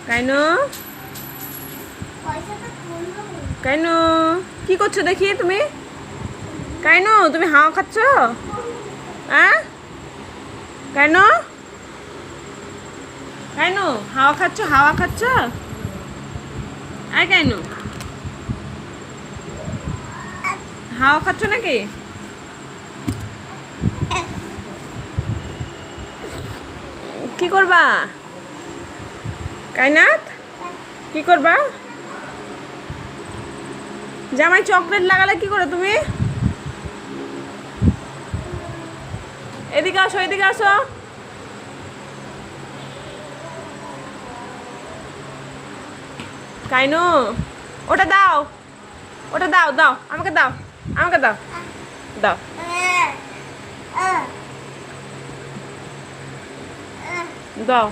কাইনু কাইনু কি করছো দেখি তুমি? কাইনু তুমি হাওয়া খাচ্ছ? হ্যাঁ কাইনু কাইনু হাওয়া খাচ্ছ? হাওয়া খাচ্ছ? আয় কাইনু হাওয়া খাচ্ছ নাকি? কি করবা কায়নাত? কি করবা? জামাই চকলেট লাগালে কি করে তুমি? এদিকে আসো, এদিকে আসো। কাইনু ওটা দাও, ওটা দাও, দাও আমাকে, দাও আমাকে, দাও দাও দাও।